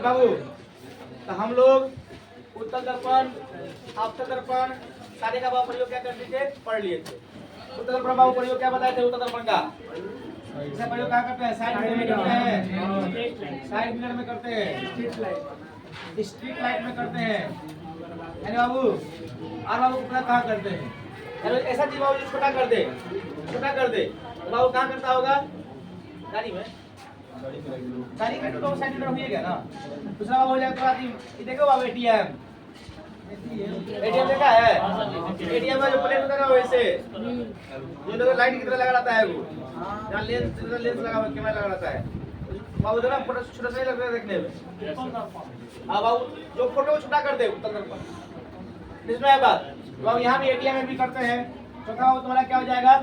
बाबू, तो हम लोग उत्तल दर्पण, आपतन दर्पण, सारे का प्रयोग क्या कर लीजिए, पढ़ लिए थे। उत्तल दर्पण बाबू प्रयोग क्या बताए थे उत्तल दर्पण का? इसका प्रयोग क्या करते हैं? साइड मिरर में करते हैं, साइड मिरर में करते हैं, स्ट्रीट लाइट में करते हैं, यानी बाबू और बाबू पूरा कहाँ करते हैं? यानी ऐसा चीज बाबू जो छोटा कर दे, छोटा कर दे, तो बाबू कहाँ करता होगा? गाड़ी में, गाड़ी का तो साइड मिरर हो गया ना। दूसरा बाबू हो जाएगा ये देखो बाबू एटीएम, एटीएम देखा है? एटीएम में जो प्लेट होता है ना वैसे जो लोग लाइट की तरह लगा रहता है वो, जहाँ लेंस लगा हुआ कैमरा लगा रहता है बाबू, देखो फोटो छोटा सा ही लगता है देखने में। हाँ बाबू, जो फोटो को छोटा कर दे उत्तल दर्पण, इसमें है बात बाबू। यहाँ भी एटीएम में भी करते हैं, छोटा बाबू तुम्हारा क्या हो जाएगा?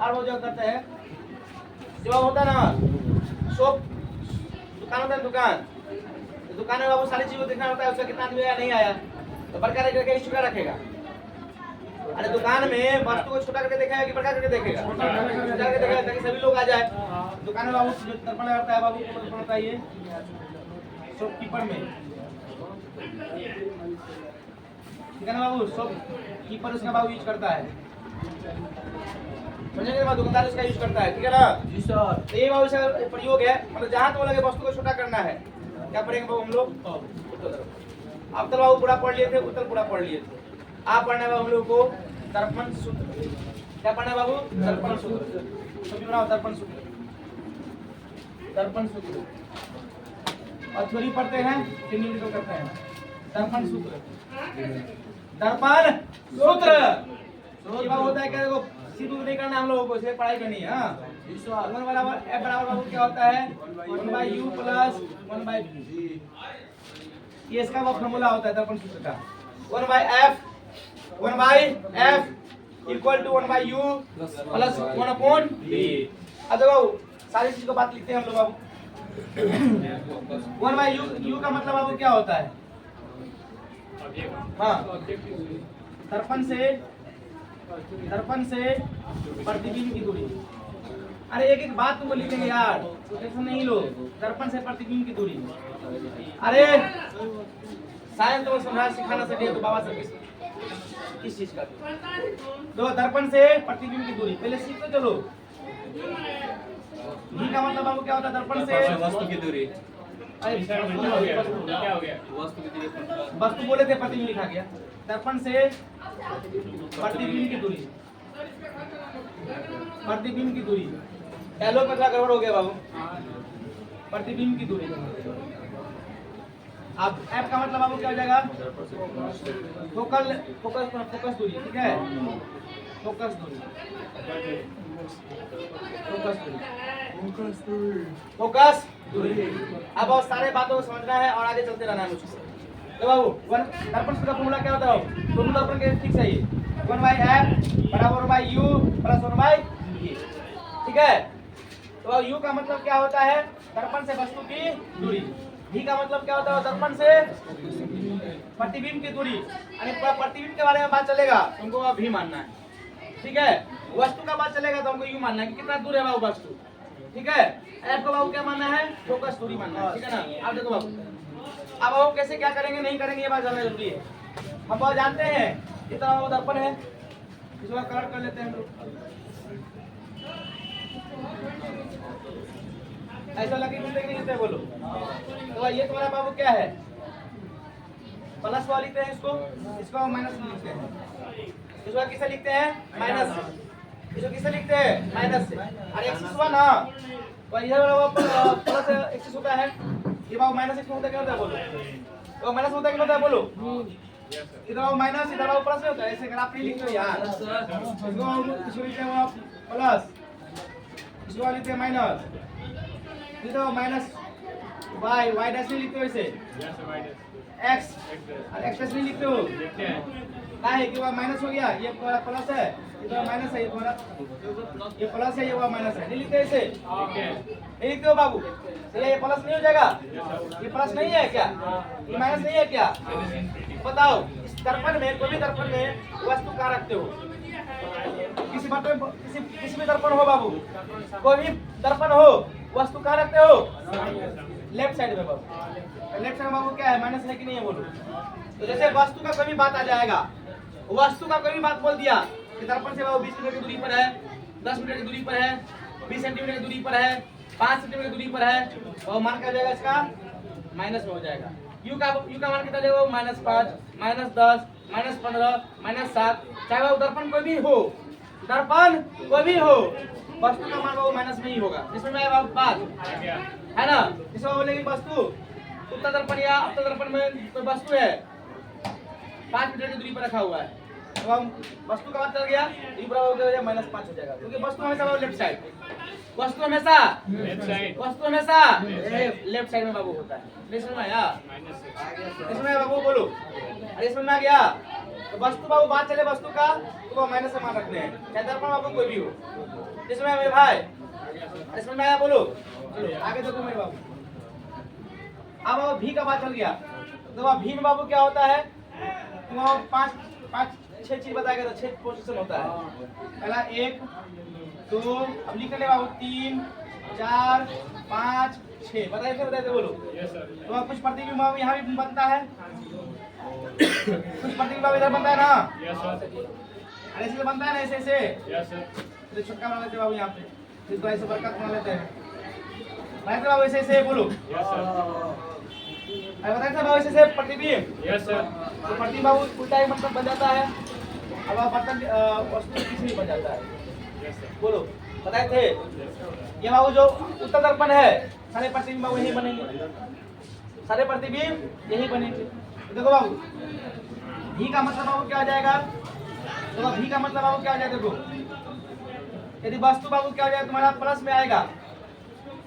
और वो जो करते हैं जो होता है ना शॉप, दुकान होता है, दुकान में बाबू सारी चीज को देखना होता है, उसका कितना आया नहीं आया, तो बड़का रखेगा छोटा रखेगा। अरे दुकान में वस्तु को छोटा करके देखेगा कि बड़का करके देखेगा? छोटा करके देखेगा ताकि सभी लोग आ जाए। दुकान में बाबू जो दर्पण लगाता है बाबू, दर्पण होता है ये शॉपकीपर में, ठीक है ना बाबू? शॉपकीपर उसका बाबू यूज करता है, समझेंगे ना? दुकानदार उसका यूज करता है, ठीक है ना? जी सर। तो ये बाबू इसका प्रयोग है, मतलब जहाँ तो लगे वस्तु को छोटा करना है क्या पढ़ेंगे बाबू हम लोग? अब तो बाबू पूरा पढ़ लिए थे, उत्तर पूरा पढ़ लिए थे। आप पढ़ना है हम लोग को दर्पण सूत्र। क्या पढ़ना है बाबू? दर्पण सूत्र। सभी बनाओ दर्पण सूत्र, दर्पण सूत्र। और थ्योरी पढ़ते हैं, फिर निम्न करते हैं। दर्पण सूत्र, दर्पण सूत्र ये बाबू होता है क्या? देखो सीधू नहीं करना हम लोगों को, सिर्फ पढ़ाई करनी है। हाँ, वन बराबर एफ बराबर बाबू क्या होता है? 1/u प्लस 1/v, ये इसका वो फॉर्मूला होता है दर्पण सूत्र का। 1/f equal to 1/u plus 1/v। अब देखो सारी चीज को बात लिखते हैं हम लोग बाबू। 1/u का मतलब बाबू क्या होता है? हाँ, दर्पण से प्रतिबिंब की दूरी। अरे एक एक बात तुमको लिखेंगे यार, टेंशन नहीं लो। दर्पण से प्रतिबिंब की दूरी, अरे साइंस तो समझा सिखाना सके तो बाबा से किस चीज का? तो दर्पण से प्रतिबिंब की दूरी पहले सीख तो चलो। ही का मतलब बाबू क्या होता है? दर्पण से वस्तु की दूरी। क्या हो गया? वस्तु बोले थे, प्रतिबिंब लिखा गया। दर्पण से प्रतिबिंब की दूरी, प्रतिबिंब की दूरी एलो में क्या गड़बड़ हो गया बाबू? प्रतिबिंब की दूरी। अब एफ का मतलब बाबू क्या हो जाएगा? फोकस दूरी, ठीक है? फोकस दूरी, फोकस दूरी। अब और सारे बातों को समझना है और आगे चलते रहना है मुझसे। तो बाबू दर्पण सूत्र का फॉर्मूला क्या होता है? दोनों दर्पण के ठीक सही, 1/f बराबर 1/u प्लस 1/v, ठीक है? तो u का मतलब क्या होता है? दर्पण से वस्तु की दूरी। v का मतलब क्या होता है? दर्पण से प्रतिबिंब की दूरी। यानी प्रतिबिंब के बारे में बात चलेगा तुमको v मानना है, ठीक है? वस्तु का बात चलेगा तो हमको u मानना है कि कितना दूर है बाबू वस्तु, ठीक है? f को बाबू क्या मानना है? फोकस दूरी मानना है, ठीक है ना? अब देखो बाबू, अब बाबू कैसे क्या करेंगे नहीं करेंगे ये बात जानना जरूरी है। हम बहुत जानते हैं इतना वो दर्पण है, इसको कलर कर लेते हैं हम लोग। ऐसा लगे कि नहीं लिखते बोलो। तो ये तुम्हारा बाबू क्या है? प्लस वाला लिखते हैं इसको माइनस लिखते हैं। इसको किसे लिखते हैं? माइनस। इसको किसे लिखते हैं? माइनस से। अरे एक्सिस हुआ ना, तो इधर वाला प्लस एक्सिस होता है, ये बाबू माइनस एक्सिस होता है, क्या होता है बोलो? तो माइनस होता है, क्या होता है बोलो? इधर माइनस इधर प्लस नहीं होता है, ऐसे ग्राफ नहीं लिखते यार। इसको लिखते हैं प्लस, इसको लिखते हैं माइनस, इधर माइनस वाई डैश नहीं लिखते हो इसे, एक्स और एक्स डैश नहीं लिखते हो, क्या है कि वह माइनस हो गया, ये प्लस है, इधर माइनस है, ये प्लस है, ये वह माइनस है, नहीं लिखते इसे, नहीं लिखते हो बाबू? ये प्लस नहीं हो जाएगा? ये प्लस नहीं है क्या? ये माइनस नहीं है क्या? बताओ इस दर्पण में, कोई भी दर्पण में वस्तु कहाँ रखते हो? किसी बर्तन, किसी भी दर्पण हो बाबू, कोई भी दर्पण हो, वस्तु कहाँ रखते हो? लेफ्ट साइड में बाबू। लेफ्ट साइड में बाबू क्या है, माइनस है कि नहीं है बोलो। तो जैसे वस्तु का कोई भी बात आ जाएगा, वस्तु का कोई भी बात बोल दिया कि दर्पण से बाबू 20 मीटर की दूरी पर है, 10 मीटर की दूरी पर है, 20 सेंटीमीटर की दूरी पर है, 5 सेंटीमीटर की दूरी पर है, और मान क्या हो जाएगा इसका माइनस में हो जाएगा। यू का मान कितना जाएगा, -5, -10, -15, -7, चाहे वो दर्पण कोई भी हो, दर्पण कोई भी हो, वस्तु का मान वो माइनस में ही होगा। इसमें मैं बात है ना। इसमें बोलेगी वस्तु उत्तल दर्पण या अवतल दर्पण में कोई वस्तु है 5 मीटर की दूरी पर रखा हुआ है, तो हम वस्तु का बात चल गया, ये बराबर हो जाएगा -5 हो जाएगा, क्योंकि वस्तु हमेशा लेफ्ट साइड, वस्तु हमेशा लेफ्ट साइड में बाबू होता है। इसमें आया, इसमें बाबू बोलो, अरे इसमें आ गया। तो वस्तु बाबू बात चले वस्तु का तो वो माइनस में मान रखते हैं, चाहे दर्पण बाबू कोई भी हो। इसमें मेरे भाई, इसमें आया बोलो, आगे देखो मेरे बाबू। अब बाबू भी का बात चल गया, तो अब भी में बाबू क्या होता है, तो 5-6 चीज बताएगा, तो 6 पोजीशन होता है। पहला 1 2, अब लिख ले बाबू 3 4 5 6, बताइए बोलो। तो कुछ प्रतिबिंब बाबू यहाँ भी बनता है, कुछ प्रतिबिंब बाबू इधर बनता है ना, अरे ऐसे बनता है ना, ऐसे तो छक्का बना लेते बाबू यहाँ पे, इसको ऐसे बरकत बना लेते हैं, बनाते बाबू ऐसे बोलो। बताइए बाबू ऐसे प्रतिबिंब, तो प्रतिबिंब बाबू उल्टा ही मतलब बन जाता है, अब बर्तन वस्तु किसी भी बन जाता है, बोलो बताए थे। ये बाबू जो उत्तल दर्पण है, सारे प्रतिबिंब बाबू यही बनेंगे, सारे प्रतिबिंब यही बनेंगे। तो देखो बाबू भी का मतलब बाबू क्या आ जाएगा, देखो भी का मतलब बाबू क्या आ जाएगा, देखो यदि वस्तु बाबू क्या हो जाएगा तुम्हारा प्लस में आएगा,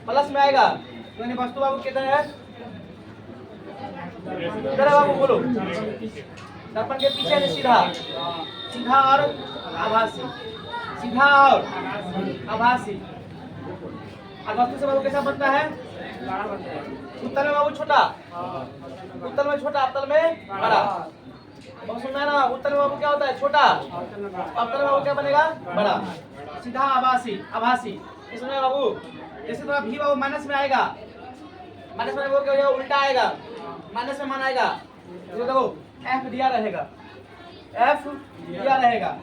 प्लस में आएगा, तो यानी वस्तु बाबू कितना है, इधर बाबू बोलो, दर्पण के पीछे है सीधा, सीधा और आभासी, सीधा और आभासी। और वस्तु से बाबू कैसा बनता है, उत्तल में बाबू छोटा, उत्तल में छोटा, अवतल में बड़ा। बहुत सुनना है ना, उत्तल में बाबू क्या होता है छोटा, अवतल में बाबू क्या बनेगा बड़ा, सीधा आभासी, आभासी। इसमें बाबू जैसे थोड़ा भी बाबू माइनस में आएगा, माइनस में वो क्या हो जाएगा उल्टा आएगा, माइनस में मान आएगा, तो देखो एफ दिया रहेगा, एफ दिया रहेगा,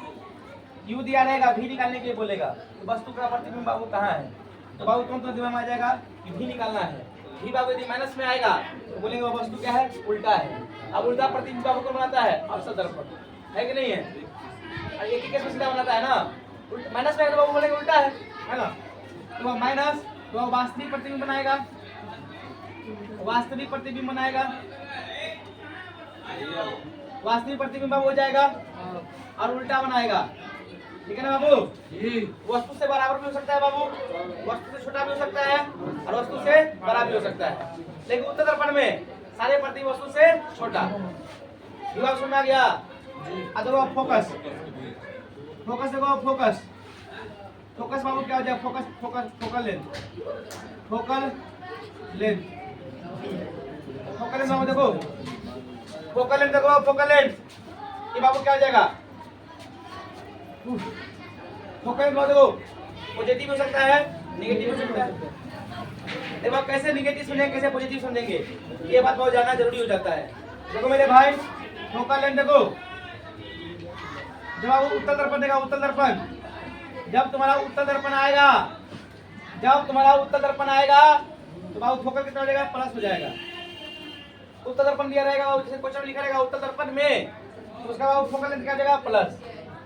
यू दिया रहेगा, भी निकालने के लिए बोलेगा, तो वस्तु का प्रतिबिंब बाबू कहाँ है, तो बाबू तुरंत दिमाग में आ जाएगा कि भी निकालना है। भी बाबू यदि माइनस में आएगा तो बोलेंगे वो वस्तु क्या है उल्टा है। अब उल्टा प्रतिबिंब बाबू को बनाता है अवतल दर्पण, है कि नहीं है, और एक ही केस में सीधा बनाता है ना, माइनस में बाबू बोलेंगे उल्टा है ना, तो माइनस तो वास्तविक प्रतिबिंब बनाएगा, वास्तविक प्रतिबिंब बनाएगा, वास्तविक प्रतिबिंब हो जाएगा और उल्टा बनाएगा, ठीक है ना बाबू। वस्तु से बराबर भी हो सकता है बाबू, वस्तु से छोटा भी हो सकता है और वस्तु से बड़ा भी हो सकता है, लेकिन उत्तल दर्पण में सारे प्रतिबिंब वस्तु से छोटा। विभाग सुना गया। अब देखो फोकस, फोकस देखो फोकस, फोकस बाबू क्या हो जाए, focus focus focal length, focal length, focal length बाबू देखो, फोकल लेंथ देखो, फोकल लेंथ ये बाबू क्या हो जाएगा, फोकल लेंथ देखो पॉजिटिव हो सकता है नेगेटिव हो सकता है। देखो कैसे नेगेटिव समझेंगे कैसे पॉजिटिव समझेंगे, ये बात बहुत जानना जरूरी हो जाता है। देखो मेरे भाई फोकल लेंथ देखो, जब आप उत्तल दर्पण देगा, उत्तल दर्पण जब तुम्हारा उत्तल दर्पण आएगा, जब तुम्हारा उत्तल दर्पण आएगा तो बाबू फोकल कितना हो जाएगा प्लस हो जाएगा। उत्तल दर्पण दिया रहेगा जैसे क्वेश्चन में लिखा रहेगा उत्तल दर्पण में, तो उसका बाबू फोकल लेंथ क्या हो जाएगा प्लस।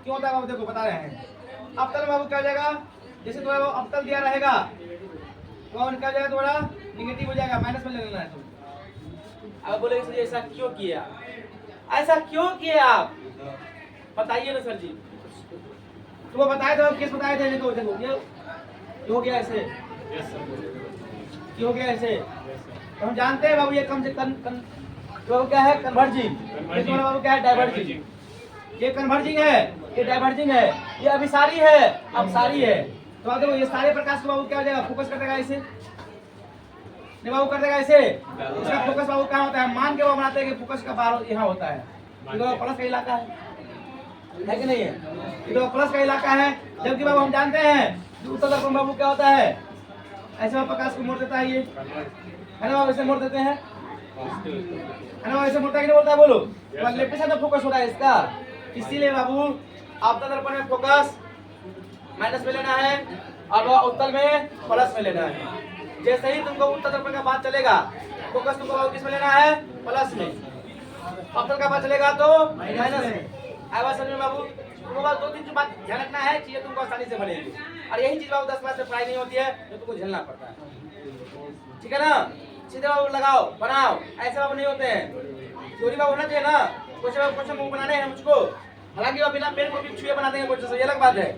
क्यों होता है बाबू देखो बता रहे हैं। अवतल बाबू क्या हो जाएगा, जैसे तुम्हारा अवतल दिया रहेगा तो क्या हो जाएगा तुम्हारा निगेटिव हो जाएगा, माइनस में ले लेना है तुम। अब बोलेंगे सर जी ऐसा क्यों किया, ऐसा क्यों किया आप बताइए ना सर जी। तो वो बताए थे, केस बताए थे, देखो देखो ये हो गया ऐसे, क्यों हो गया ऐसे, तो हम जानते हैं बाबू ये कम से कम तो क्या है कन्वर्जिंग, बाबू क्या है डाइवर्जिंग। ये कन्वर्जिंग है, ये डाइवर्जिंग है, ये अभिसारी है, अपसारी है। तो आप देखो ये सारे प्रकाश को बाबू क्या हो जाएगा फोकस कर देगा ऐसे, नहीं बाबू कर देगा ऐसे। इसका फोकस बाबू कहाँ होता है, मान के वो बनाते हैं कि फोकस का बार यहाँ होता है, तो प्लस का इलाका है कि नहीं है, तो प्लस का इलाका है। जबकि बाबू हम जानते हैं उत्तल दर्पण बाबू क्या होता है, ऐसे प्रकाश को मोड़ देता है ये, है ना, वैसे मोड़ देते हैं, है ना, वैसे मोड़ता है कि नहीं बोलता है, बोलो। तो लेफ्ट साइड में फोकस हो रहा है इसका, इसीलिए बाबू आपका दर्पण में फोकस माइनस में लेना है और उत्तल में प्लस में लेना है। जैसे ही तुमको उत्तल दर्पण का बात चलेगा, फोकस तुमको किस में लेना है, प्लस में, अवतल का बात चलेगा तो माइनस में। आवाज समझ में बाबू? तुमको बस 2-3 बात ध्यान रखना है, चीजें तुमको आसानी से बनेगी। और यही चीज बाबू 10 क्लास में पढ़ाई नहीं होती है, जो तुमको झेलना पड़ता है, ठीक है ना। सीधे बाबू लगाओ, बनाओ, ऐसे बाबू नहीं होते हैं, चोरी बाबू होना चाहिए ना। क्वेश्चन बनाने हैं मुझको, हालांकि वो बिना पेन को भी छुए बना देंगे क्वेश्चन, ये अलग बात है।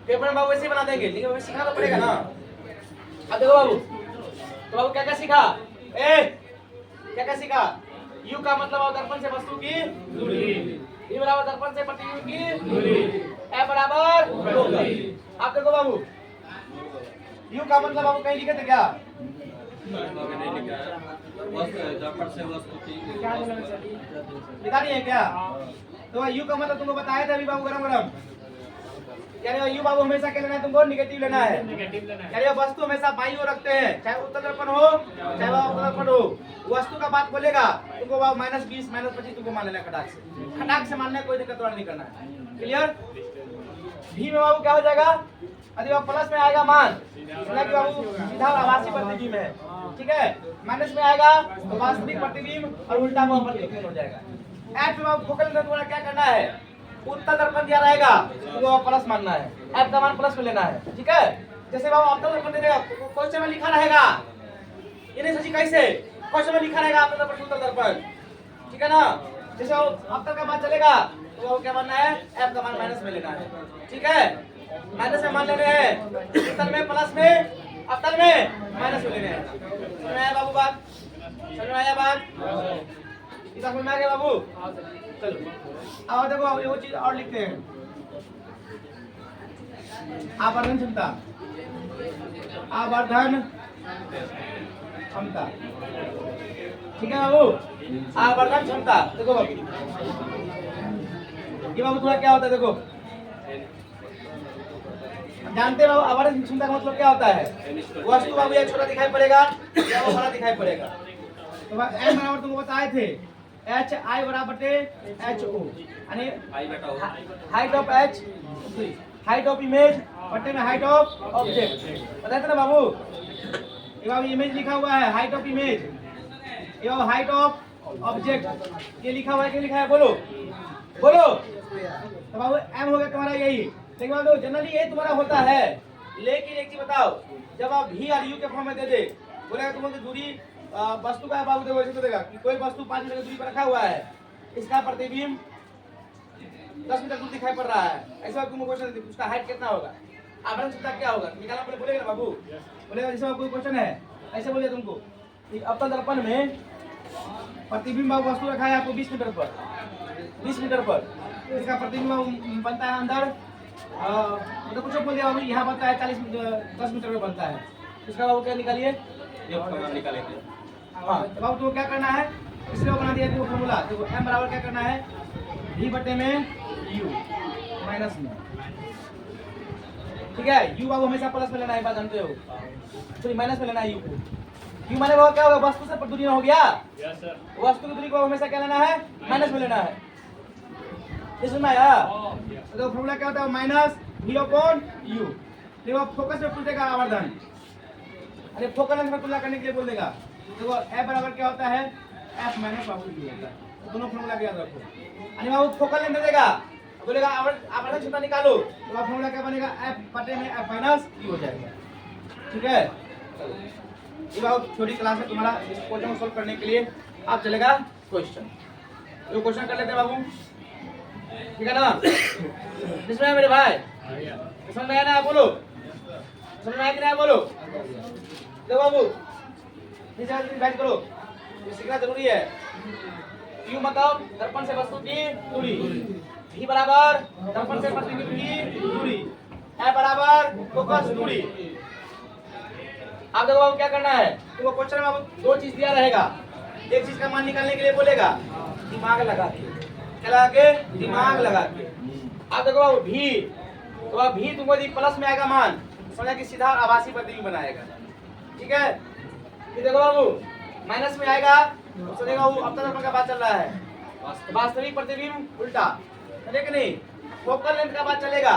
पेपर में बाबू ऐसे बना देंगे, लेकिन हमें सीखना तो पड़ेगा ना। अब देखो बाबू, तो बाबू क्या क्या सीखा, क्या क्या सीखा? यू का मतलब दर्पण से वस्तु की दूरी, V बराबर दर्पण से प्रतिबिंब की दूरी, F बराबर फोकस। आप देखो बाबू, यू का मतलब बाबू कहीं लिखे थे क्या? दर्पण से वस्तु की लिखा नहीं है क्या? तो यू का मतलब तुमको बताया था अभी बाबू, गरम गरम। कह रहे हो यू बाबू हमेशा क्या लेना है तुमको, निगेटिव लेना है। कह रहे हो वस्तु हमेशा बाईं ओर रखते हैं, चाहे उत्तल दर्पण हो चाहे अवतल दर्पण हो। वस्तु का बात बोलेगा तुमको बाबू -20 -25 तुमको मान लेना, खटाक से, खटाक से मानना, कोई दिक्कत वाला नहीं करना है, क्लियर। भी में बाबू क्या हो जाएगा, यदि बाबू प्लस में आएगा मान, सुना कि बाबू सीधा आभासी प्रतिबिंब है, ठीक है। माइनस में आएगा तो वास्तविक प्रतिबिंब और उल्टा हुआ प्रतिबिंब हो जाएगा। एफ में बाबू फोकल में तुम्हारा क्या करना है, उत्तल दर्पण दिया रहेगा तो प्लस मानना है, एफ का मान प्लस में लेना है, ठीक है। जैसे बाबू अवतल दर्पण दे देगा, क्वेश्चन में लिखा रहेगा, ये नहीं सोची कैसे, क्वेश्चन में लिखा रहेगा अवतल दर्पण उत्तल दर्पण, ठीक है ना। जैसे अवतल का मान चलेगा तो वो क्या मानना है, एफ का मान माइनस में लेना है, ठीक है। माइनस में मान लेने हैं, उत्तल में प्लस में, अवतल में माइनस में लेने हैं। समझ में आया बाबू बात, समझ में आया बात, इतना समझ में आ गया बाबू। चलो अब देखो, अब वो चीज और लिखते हैं, आवर्धन क्षमता, आवर्धन क्षमता, ठीक है बाबू। आवर्धन क्षमता देखो बाबू, ये बाबू थोड़ा क्या होता है देखो, जानते हैं बाबू आवर्धन क्षमता का मतलब क्या होता है? वस्तु बाबू या छोटा दिखाई पड़ेगा या वो बड़ा दिखाई पड़ेगा। तो m बराबर तुमको बताए थे HI बराबर HO, यानी height of H, height of image बटे में हाइट ऑफ ऑब्जेक्ट, बताए थे ना बाबू। ये बाबू इमेज लिखा हुआ है, हाइट ऑफ इमेज, ये बाबू हाइट ऑफ ऑब्जेक्ट, ये लिखा हुआ है, क्या लिखा है बोलो बोलो। तो बाबू m हो गया तुम्हारा यही, लेकिन बाबू जनरली ये तुम्हारा होता है। लेकिन एक चीज बताओ, जब आप v और u के फॉर्म में दे दे, बोलेगा तुमको दूरी वस्तु का बाबू देखो, ऐसे देगा कि कोई वस्तु 5 मीटर की दूरी पर रखा हुआ है, इसका प्रतिबिंब 10 मीटर दूर दिखाई पड़ रहा है, ऐसा तुमको क्वेश्चन, उसका हाइट कितना होगा, आवर्धन क्षमता क्या होगा निकालना पड़े, बोलेगा ना बाबू, बोलेगा। जैसे कोई क्वेश्चन है ऐसे बोलिए तुमको कि अवतल दर्पण में प्रतिबिंब वस्तु रखा है आपको 20 मीटर पर, 20 मीटर पर, इसका प्रतिबिंब बनता है अंदर, मतलब कुछ बोल दिया बाबू, यहाँ बनता है 10 मीटर में बनता है, इसका बाबू क्या निकालिए, निकालेंगे। हाँ तो बाबू तुमको क्या करना है, इसलिए बना दिया देखो फॉर्मूला, देखो m बराबर क्या करना है, v बटे में u माइनस में, ठीक है। u बाबू हमेशा प्लस में लेना है, बात जानते हो, सॉरी माइनस में लेना है u को। u माने बाबू क्या होगा, वस्तु से दूरी हो गया, यस सर, वस्तु की दूरी को हमेशा क्या लेना है, माइनस में लेना है, ये सुनना है। तो फॉर्मूला क्या होता है, माइनस v अपॉन u। देखो फोकस में पूछेगा आवर्धन, अरे फोकल लेंथ में तुलना करने के लिए बोल देगा। देखो f बराबर क्या होता है, f माइनस बाबू u होता है, तो दोनों फॉर्मूला याद रखो। यानी बाबू फोकल लेंथ देगा, बोलेगा आवर्धन क्षमता निकालो, तो फॉर्मूला क्या बनेगा, f बटे में f माइनस u हो जाएगा, ठीक है। ये बाबू छोटी क्लास में तुम्हारा इस क्वेश्चन को सॉल्व करने के लिए आप चलेगा क्वेश्चन, तो क्वेश्चन कर लेते हैं बाबू, ठीक है ना। इसमें मेरे भाई समझ में आया ना, बोलो समझ में आया कि नहीं बोलो। देखो बाबू नीचे बैठ करो, ये सीखना जरूरी है। क्यों मतलब दर्पण से वस्तु की दूरी, v बराबर दर्पण से प्रतिबिंब की दूरी, f बराबर फोकस दूरी। अब देखो बाबू क्या करना है, तुमको क्वेश्चन में बाबू 2 चीज दिया रहेगा, एक चीज का मान निकालने के लिए बोलेगा, दिमाग लगा के, क्या लगा के, दिमाग लगा के। अब देखो बाबू v, तो अब v तुमको यदि प्लस में आएगा मान, समझा कि सीधा आभासी प्रतिबिंब बनाएगा, ठीक है। फिर देखो बाबू माइनस में आएगा तो चलेगा वो अपना दर्पण का बात चल रहा है, वास्तविक प्रतिबिंब उल्टा, है कि नहीं? फोकल लेंथ का बात चलेगा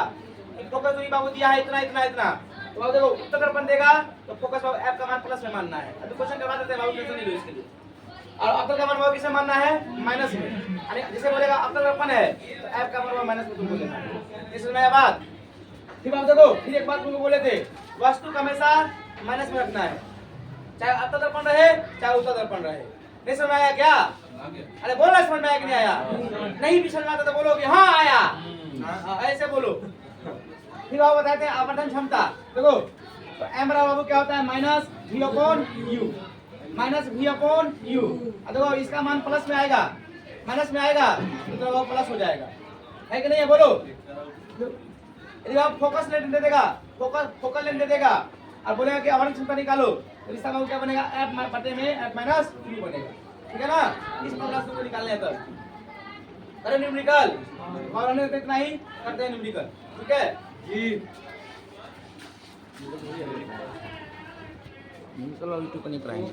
कि फोकस दूरी बाबू दिया है इतना इतना इतना, तो अब देखो उत्तर दर्पण देगा तो फोकस बाबू एफ का मान प्लस में मानना है। अभी क्वेश्चन करवा देते हैं बाबू, टेंशन नहीं लो इसके लिए। और अवतल का मान बाबू किसे मानना है? माइनस में, यानी जैसे बोलेगा अवतल दर्पण है तो एफ का मान माइनस में तुम बोलेगा। इस में आया बात। फिर आप देखो, फिर एक बात तुमको बोले थे, वस्तु का हमेशा माइनस में रखना है, चाहे अवतल दर्पण रहे चाहे उत्तल दर्पण रहे। नहीं समझ में आया क्या? अरे बोलना, समझ में आया कि नहीं आया? नहीं भी समझ में आता तो बोलो कि हाँ आया। हाँ, ऐसे बोलो। फिर आप बताते हैं आवर्धन क्षमता। देखो तो एम बराबर बाबू क्या होता है? Minus V upon U, minus V upon U. देखो इसका मान प्लस में आएगा, माइनस में आएगा तो वो प्लस हो जाएगा, है कि नहीं है? बोलो। यदि आप फोकस लेंथ दे देगा, फोकल लेंथ दे देगा और बोलेगा कि आवर्धन क्षमता निकालो, तो इसका मान क्या बनेगा? एफ बटे में एफ माइनस यू बनेगा, ठीक है ना? इस प्रकार से निकालने हैं तब अरे न्यूमेरिकल और अन्य इतना ही करते हैं न्यूमेरिकल, ठीक है जी। न्यूमेरिकल वाली टिप्पणी प्राइम